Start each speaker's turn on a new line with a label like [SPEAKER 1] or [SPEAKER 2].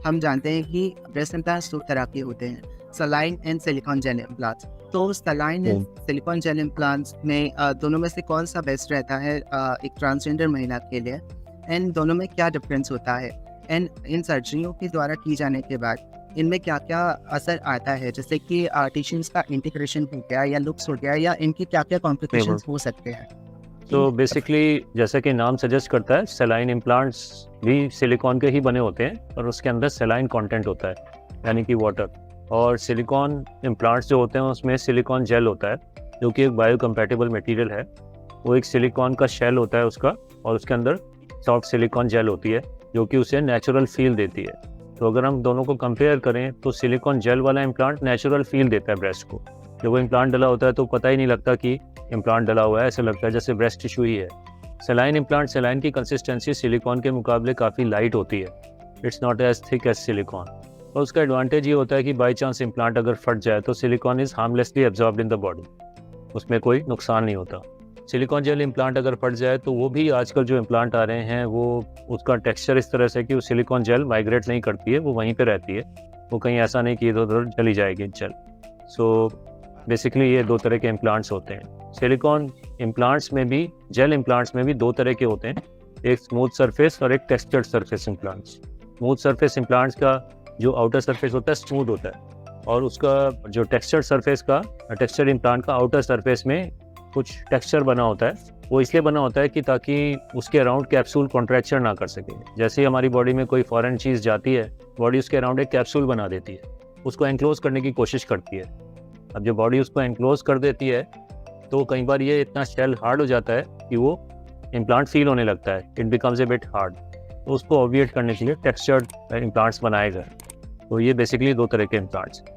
[SPEAKER 1] हम जानते हैं कि ब्रेस्ट इम्प्लांट्स 2 तरह के होते हैं, saline and silicone gel implants. तो saline and silicone gel implants में दोनों में से कौन सा बेस्ट रहता है एक ट्रांसजेंडर महिला के लिए, एंड दोनों में क्या डिफरेंस होता है, एंड इन सर्जरियों के द्वारा की जाने के बाद इनमें क्या-क्या असर आता है, जैसे कि टिश्यूज़ का इंटीग्रेशन हो गया या लुक्स हो गया, या इनके क्या-क्या कॉम्प्लिकेशंस हो सकते हैं?
[SPEAKER 2] तो बेसिकली जैसा कि नाम सजेस्ट करता है, सेलाइन इम्प्लांट्स भी सिलिकॉन के ही बने होते हैं और उसके अंदर सेलाइन कंटेंट होता है, यानी कि वाटर। और सिलिकॉन इम्प्लांट्स जो होते हैं उसमें सिलिकॉन जेल होता है, जो कि एक बायोकम्पैटिबल मटेरियल है। वो एक सिलिकॉन का शेल होता है उसका, और उसके अंदर सॉफ्ट सिलिकॉन जेल होती है, जो कि उसे नेचुरल फील देती है। तो अगर हम दोनों को कंपेयर करें तो सिलिकॉन जेल वाला इम्प्लांट नेचुरल फील देता है ब्रेस्ट को। जब वो इम्प्लांट डला होता है तो पता ही नहीं लगता कि इम्प्लांट डला हुआ है, ऐसा लगता है जैसे ब्रेस्ट टिश्यू ही है। सेलाइन इम्प्लांट, सेलाइन की कंसिस्टेंसी सिलिकॉन के मुकाबले काफ़ी लाइट होती है, it's not as thick as silicone. और उसका एडवांटेज ये होता है कि बाई चांस इम्प्लांट अगर फट जाए तो silicone is harmlessly absorbed in the body, उसमें कोई नुकसान नहीं होता। सिलिकॉन जेल इम्प्लांट अगर फट जाए तो वो भी, आजकल जो इम्प्लांट आ रहे हैं वो उसका टेक्सचर इस तरह से कि वो सिलिकॉन जेल माइग्रेट नहीं करती है, वो वहीं पे रहती है, वो कहीं ऐसा नहीं कि इधर उधर चली जाएगी जेल। सो बेसिकली ये 2 तरह के इम्प्लांट्स होते हैं। सिलिकॉन इम्प्लांट्स में भी, जेल इम्प्लांट्स में भी 2 तरह के होते हैं, एक स्मूथ सरफेस और एक textured surface implants. Smooth surface implants का जो आउटर सरफेस होता है स्मूथ होता है, और उसका जो टेक्सचर्ड सरफेस का, टेक्सचर्ड इम्प्लांट का आउटर सरफेस में कुछ टेक्सचर बना होता है। वो इसलिए बना होता है कि ताकि उसके अराउंड कैप्सूल कॉन्ट्रैक्चर ना कर सके। जैसे ही हमारी बॉडी में कोई फॉरेन चीज़ जाती है, बॉडी उसके अराउंड एक कैप्सूल बना देती है, उसको एनक्लोज करने की कोशिश करती है। अब जब बॉडी उसको एनक्लोज कर देती है तो कई बार ये इतना शेल हार्ड हो जाता है कि वो इम्प्लांट फील होने लगता है, it becomes a bit hard. तो उसको ऑब्विएट करने के लिए टेक्सचर्ड इम्प्लांट्स बनाए गए। तो ये बेसिकली 2 तरह के इम्प्लांट्स हैं।